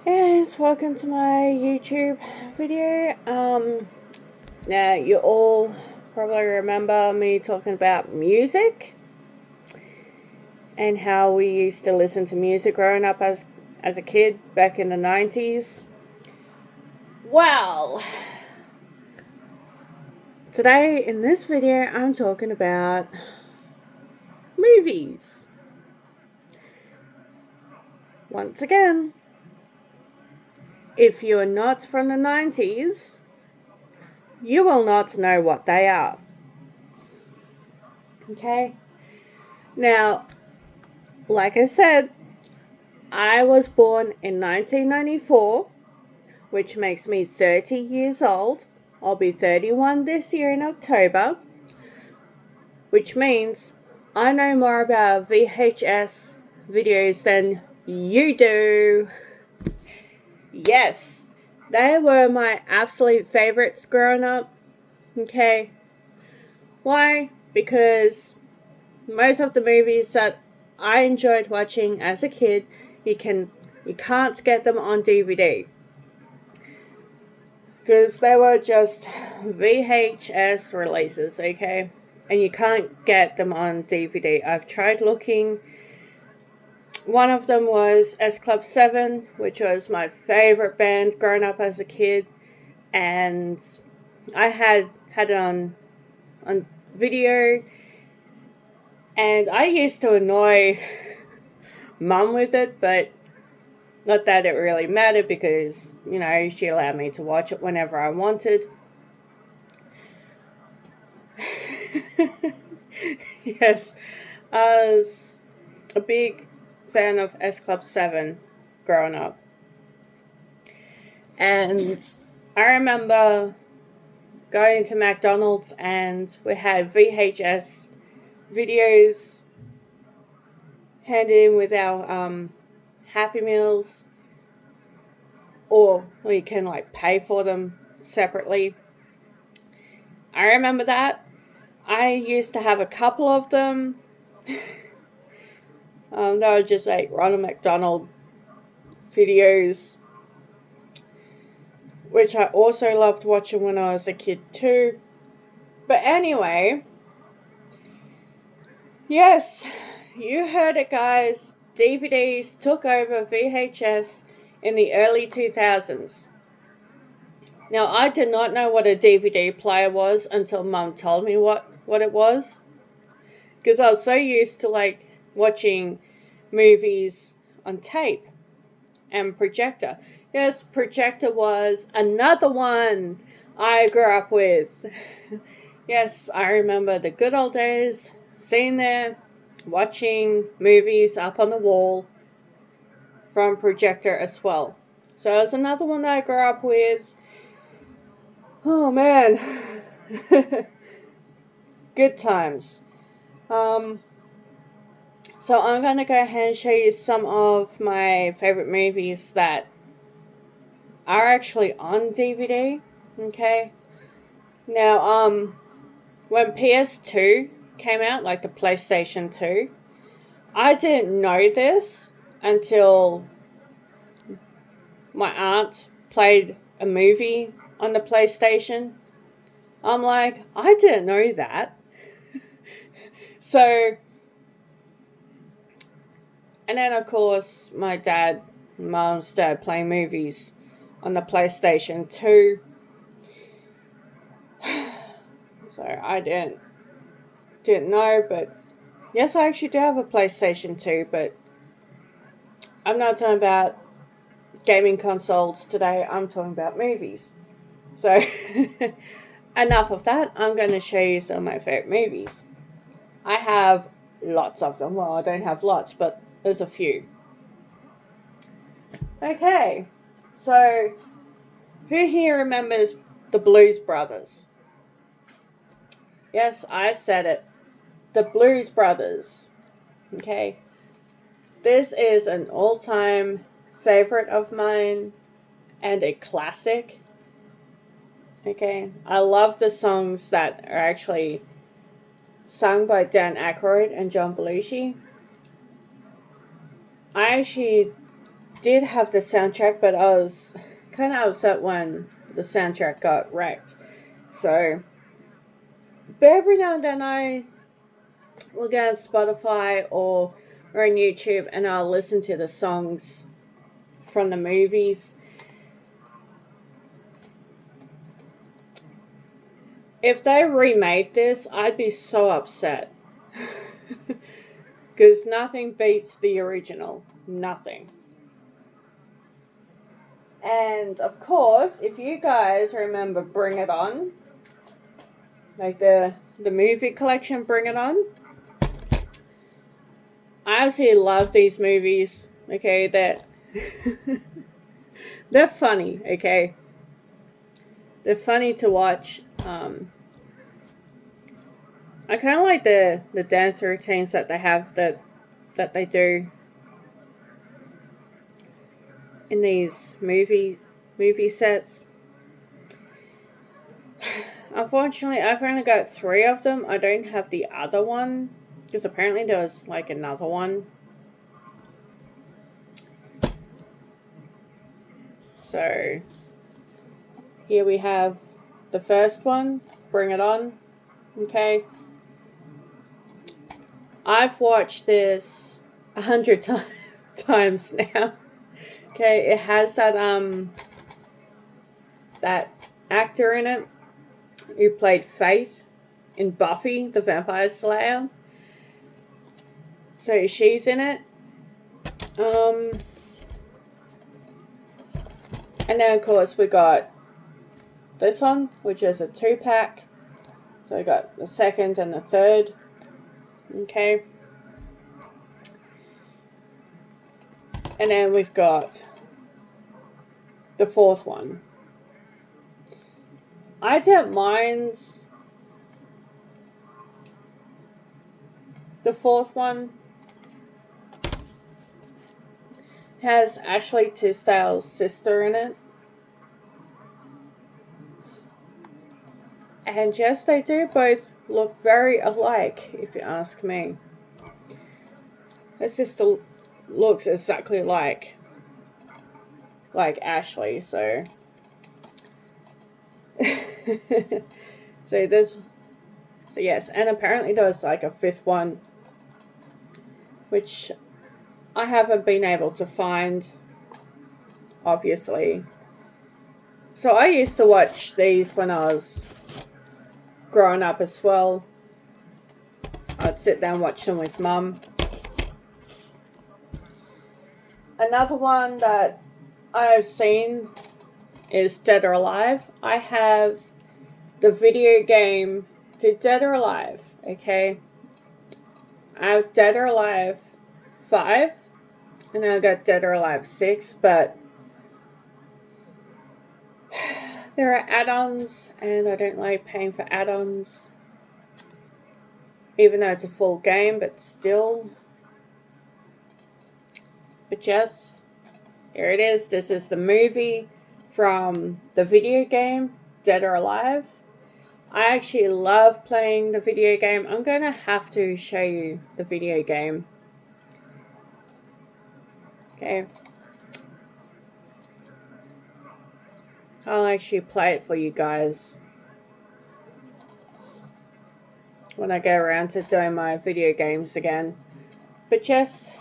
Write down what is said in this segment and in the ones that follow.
Yes, welcome to my YouTube video. Now you all probably remember me talking about music and how we used to listen to music growing up as a kid back in the 90s. Well, today in this video I'm talking about movies. Once again, if you're not from the 90s, you will not know what they are. Okay? Now, like I said, I was born in 1994, which makes me 30 years old. I'll be 31 this year in October, which means I know more about VHS videos than you do. Yes, they were my absolute favorites growing up. Okay. Why? Because most of the movies that I enjoyed watching as a kid, you can't get them on DVD. Because they were just VHS releases, okay? And you can't get them on DVD. I've tried looking. One of them was S Club 7, which was my favorite band growing up as a kid. And I had it on video. And I used to annoy Mum with it, but not that it really mattered because, she allowed me to watch it whenever I wanted. Yes, I was a big fan of S Club 7 growing up. And I remember going to McDonald's and we had VHS videos handed in with our Happy Meals, or you can pay for them separately. I remember that. I used to have a couple of them. They were just Ronald McDonald videos, which I also loved watching when I was a kid too. But anyway, yes, you heard it, guys. DVDs took over VHS in the early 2000s. Now, I did not know what a DVD player was until Mum told me what it was. Because I was so used to watching movies on tape and projector. Yes, projector was another one I grew up with. Yes, I remember the good old days, sitting there, watching movies up on the wall from projector as well. So it was another one that I grew up with. Oh man. Good times. So I'm going to go ahead and show you some of my favorite movies that are actually on DVD. Okay. Now, when PS2 came out, the PlayStation 2, I didn't know this until my aunt played a movie on the PlayStation. I'm like, I didn't know that. So, and then of course my mom started playing movies on the PlayStation 2. So I didn't know, but yes, I actually do have a PlayStation 2, but I'm not talking about gaming consoles today. I'm talking about movies. So enough of that. I'm going to show you some of my favorite movies. I have lots of them. Well, I don't have lots, but there's a few. Okay, so who here remembers the Blues Brothers? Yes, I said it. The Blues Brothers. Okay, this is an all-time favorite of mine and a classic. Okay, I love the songs that are actually sung by Dan Aykroyd and John Belushi. I actually did have the soundtrack, but I was kind of upset when the soundtrack got wrecked. So, but every now and then I will go on Spotify or on YouTube and I'll listen to the songs from the movies. If they remade this, I'd be so upset. Because nothing beats the original. Nothing. And of course, if you guys remember Bring It On, like the movie collection Bring It On, I absolutely love these movies. Okay, that they're funny. Okay, they're funny to watch. I kind of like the dance routines that they have that they do in these movie sets. Unfortunately, I've only got 3 of them. I don't have the other one because apparently there was like another one. So here we have the first one, Bring It On. Okay. I've watched this 100 times now. Okay, it has that actor in it who played Faith in Buffy the Vampire Slayer. So she's in it. And then of course we got this one, which is a 2-pack. So we got the second and the third. Okay. And then we've got the 4th one. I don't mind the 4th one. It has Ashley Tisdale's sister in it. And yes, they do both look very alike, if you ask me. Her sister looks exactly like Ashley, so so yes, and apparently there's like a 5th one which I haven't been able to find, obviously. So I used to watch these when I was growing up as well. I'd sit down and watch them with Mum. Another one that I've seen is Dead or Alive. I have the video game to Dead or Alive, okay? I have Dead or Alive 5, and then I got Dead or Alive 6, but there are add-ons, and I don't like paying for add-ons. Even though it's a full game, but still. But yes, here it is. This is the movie from the video game, Dead or Alive. I actually love playing the video game. I'm going to have to show you the video game. Okay. I'll actually play it for you guys when I go around to doing my video games again. But yes,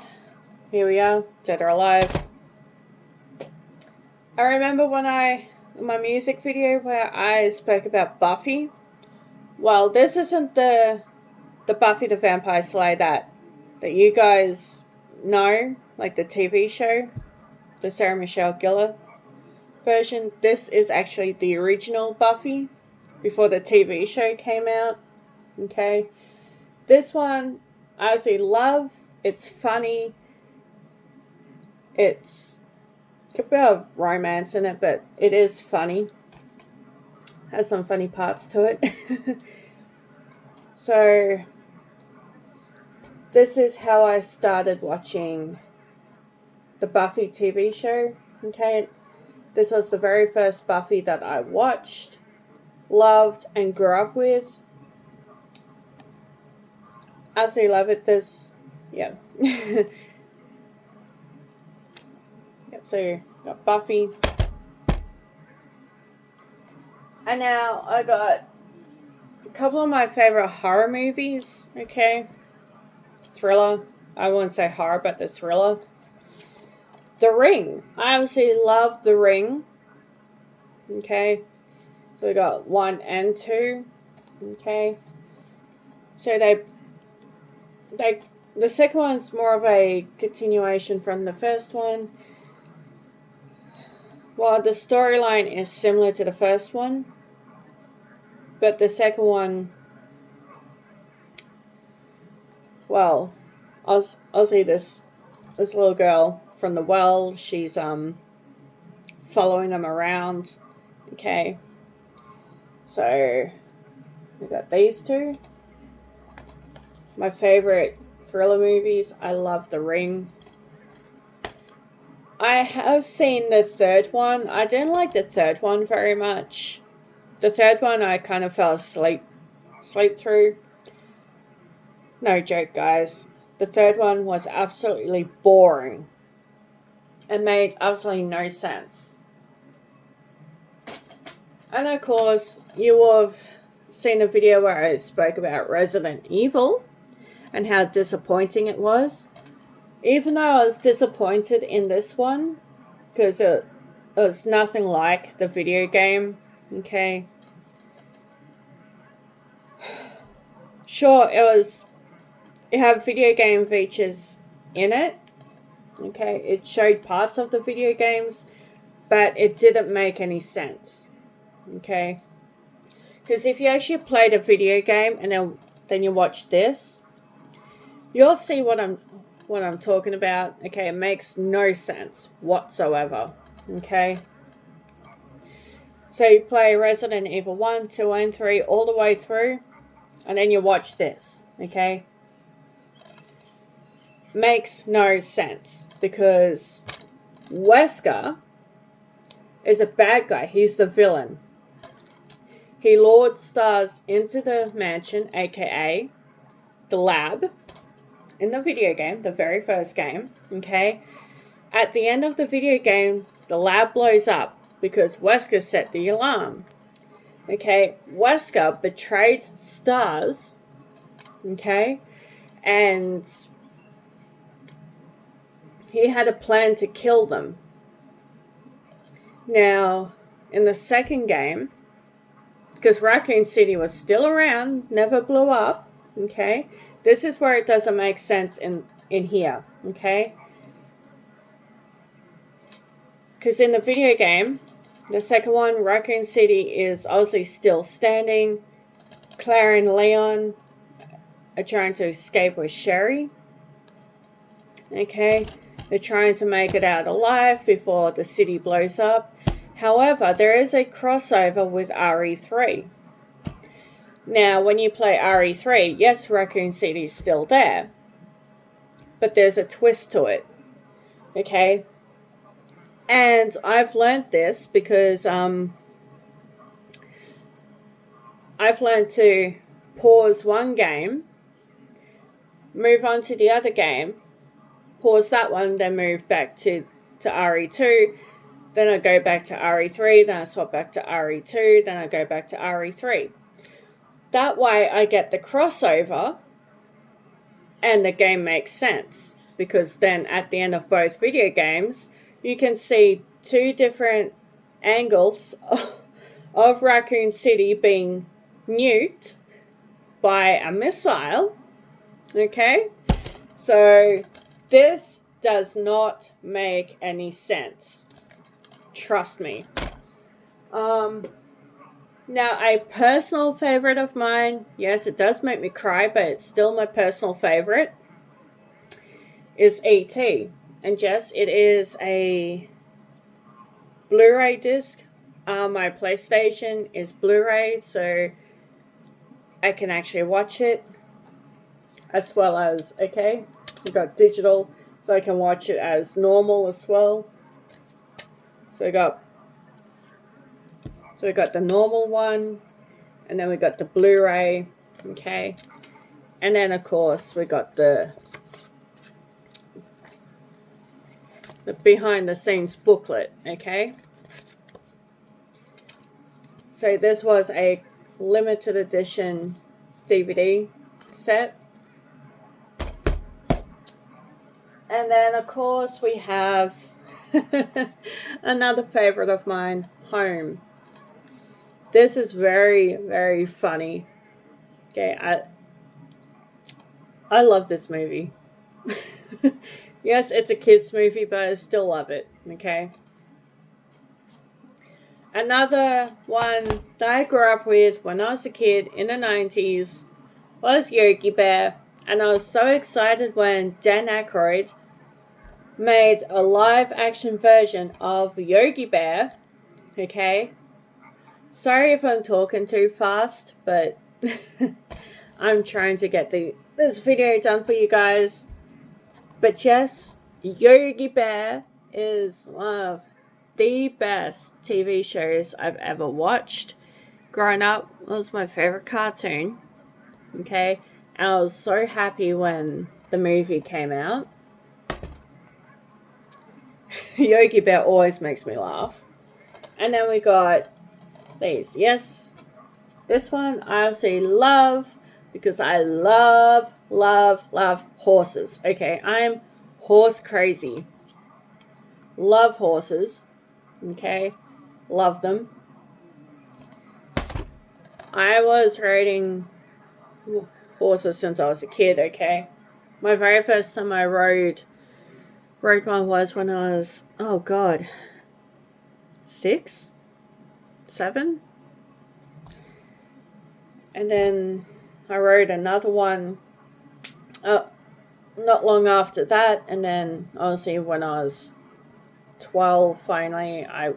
here we are, Dead or Alive. I remember when my music video where I spoke about Buffy. Well, this isn't the Buffy the Vampire Slayer that you guys know, like the TV show, the Sarah Michelle Gellar version. This is actually the original Buffy before the TV show came out. Okay, this one I absolutely love. It's funny. It's a bit of romance in it, but it is funny. Has some funny parts to it. So this is how I started watching the Buffy TV show. Okay, this was the very first Buffy that I watched, loved, and grew up with. Absolutely love it. Yeah. Yep. so got Buffy. And now I got a couple of my favorite horror movies, okay? Thriller. I wouldn't say horror, but the thriller. The Ring. I obviously love The Ring. Okay. So we got 1 and 2. Okay. So the second one's more of a continuation from the first one. While the storyline is similar to the first one, but the second one, well, I'll see this little girl from the well. She's following them around. Okay, so we got these two. My favorite thriller movies. I love The Ring. I have seen the third one. I didn't like the third one very much. The third one I kind of fell asleep through. No joke, guys. The third one was absolutely boring. It made absolutely no sense. And of course, you will have seen a video where I spoke about Resident Evil and how disappointing it was. Even though I was disappointed in this one, because it was nothing like the video game, okay? Sure, it had video game features in it, okay? It showed parts of the video games, but it didn't make any sense, okay? Because if you actually play the video game and then you watch this, you'll see what I'm talking about. Okay, it makes no sense whatsoever. Okay, so you play Resident Evil 1, 2, and 3 all the way through, and then you watch this. Okay, makes no sense because Wesker is a bad guy. He's the villain. He lured Stars into the mansion, aka the lab, in the video game, the very first game, okay? At the end of the video game, the lab blows up because Wesker set the alarm. Okay, Wesker betrayed Stars, okay? And he had a plan to kill them. Now, in the second game, because Raccoon City was still around, never blew up, okay? This is where it doesn't make sense in here, okay? Because in the video game, the second one, Raccoon City is obviously still standing. Claire and Leon are trying to escape with Sherry. Okay? They're trying to make it out alive before the city blows up. However, there is a crossover with RE3. Now, when you play RE3, yes, Raccoon City is still there. But there's a twist to it. Okay? And I've learned this because I've learned to pause one game, move on to the other game, pause that one, then move back to RE2, then I go back to RE3, then I swap back to RE2, then I go back to RE3. That way I get the crossover and the game makes sense, because then at the end of both video games, you can see two different angles of Raccoon City being nuked by a missile. Okay? So this does not make any sense. Trust me. Now, a personal favorite of mine, yes, it does make me cry, but it's still my personal favorite, is E.T. And yes, it is a Blu-ray disc. My PlayStation is Blu-ray, so I can actually watch it, as well as, okay, we've got digital, so I can watch it as normal as well. So we got the normal one, and then we got the Blu-ray, okay? And then, of course, we got the the behind the scenes booklet, okay? So this was a limited edition DVD set. And then, of course, we have another favorite of mine, Home. This is very, very funny. Okay, I love this movie. Yes, it's a kid's movie, but I still love it, okay? Another one that I grew up with when I was a kid in the 90s was Yogi Bear. And I was so excited when Dan Aykroyd made a live action version of Yogi Bear. Okay? Sorry if I'm talking too fast, but I'm trying to get this video done for you guys. But yes, Yogi Bear is one of the best TV shows I've ever watched. Growing up, it was my favorite cartoon. Okay? And I was so happy when the movie came out. Yogi Bear always makes me laugh. And then we got these. Yes, this one I absolutely love because I love horses. Okay, I'm horse crazy. Love horses. Okay, love them. I was riding horses since I was a kid. Okay, my very first time I rode one was when I was, oh god, 6, 7. And then I rode another one not long after that. And then obviously when I was 12, finally, I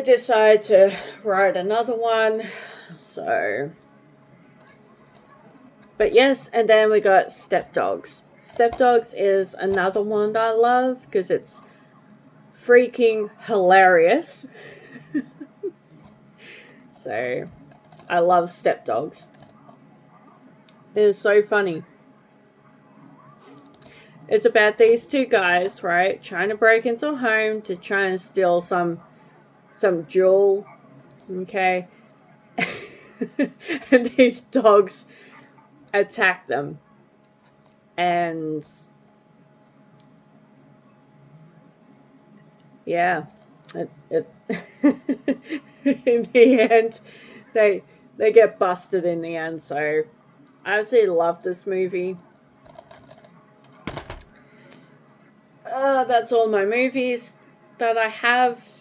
decided to ride another one. So, but yes, and then we got Step Dogs. Step Dogs is another one that I love because it's freaking hilarious. So, I love Step Dogs. It is so funny. It's about these two guys, right, trying to break into a home to try and steal some jewel, okay? And these dogs attack them. And yeah, it in the end, they get busted in the end. So I absolutely love this movie. That's all my movies that I have.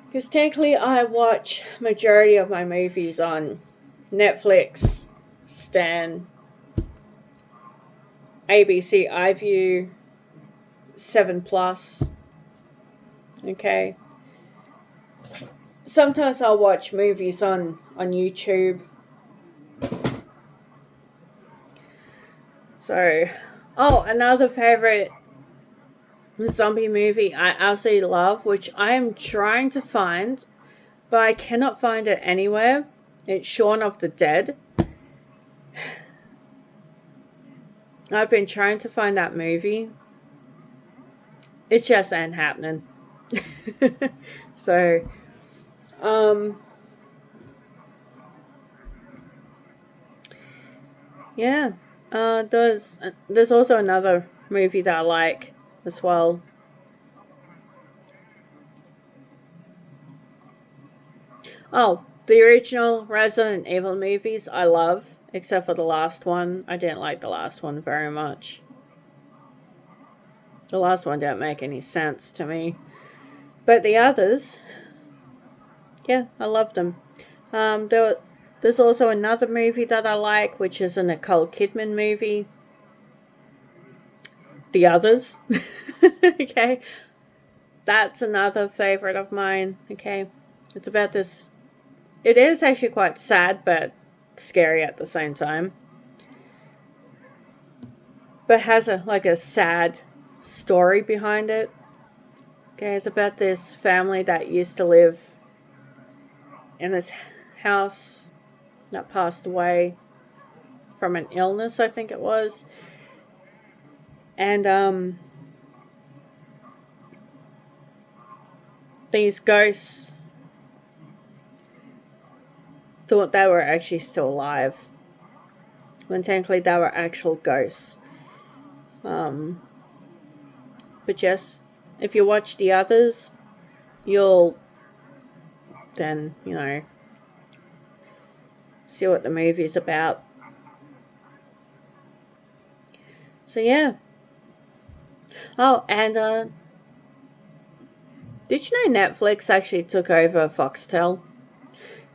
Because technically I watch majority of my movies on Netflix, Stan, ABC iView, 7+. Okay. Sometimes I'll watch movies on YouTube. So, another favorite zombie movie I absolutely love, which I am trying to find, but I cannot find it anywhere. It's Shaun of the Dead. I've been trying to find that movie. It just ain't happening. So, yeah. There's also another movie that I like as well. Oh, the original Resident Evil movies I love, except for the last one. I didn't like the last one very much. The last one didn't make any sense to me. But the others, yeah, I love them. There's also another movie that I like, which is a Nicole Kidman movie. The Others. Okay. That's another favorite of mine. Okay. It's about this. It is actually quite sad, but scary at the same time. But has a sad story behind it. Okay, it's about this family that used to live in this house that passed away from an illness, I think it was. And these ghosts thought they were actually still alive, when technically they were actual ghosts. But just, if you watch the others, you'll then, see what the movie's about. So yeah. Oh, and did you know Netflix actually took over Foxtel?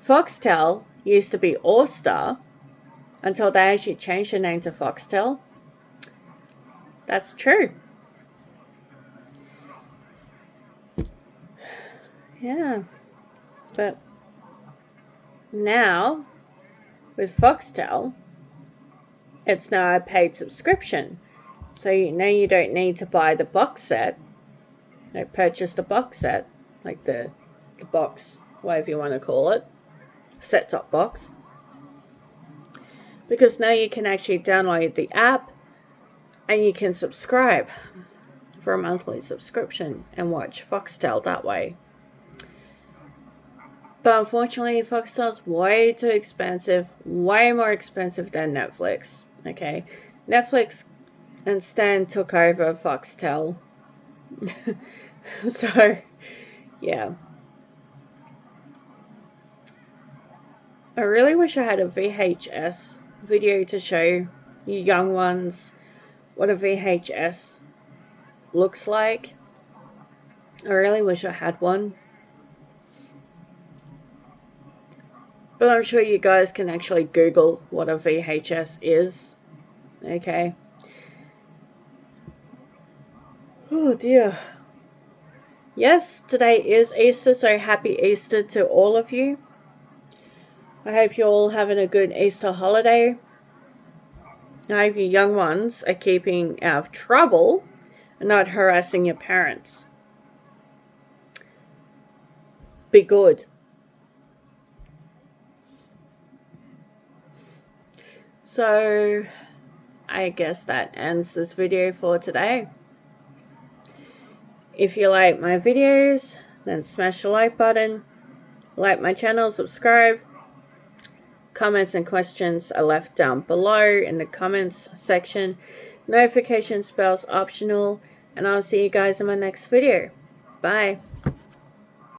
Foxtel used to be All Star until they actually changed the name to Foxtel. That's true. Yeah. But now, with Foxtel, it's now a paid subscription. So now you don't need to buy the box set. Purchase the box set, like the box, whatever you want to call it, set-top box. Because now you can actually download the app and you can subscribe for a monthly subscription and watch Foxtel that way. But unfortunately, Foxtel's way too expensive, way more expensive than Netflix. Okay, Netflix and Stan took over Foxtel. So, yeah. I really wish I had a VHS video to show you young ones what a VHS looks like. I really wish I had one. But I'm sure you guys can actually Google what a VHS is. Okay. Oh dear. Yes, today is Easter, so happy Easter to all of you. I hope you're all having a good Easter holiday. I hope your young ones are keeping out of trouble and not harassing your parents. Be good. So, I guess that ends this video for today. If you like my videos, then smash the like button, like my channel, subscribe. Comments and questions are left down below in the comments section. Notification bells optional, and I'll see you guys in my next video. Bye.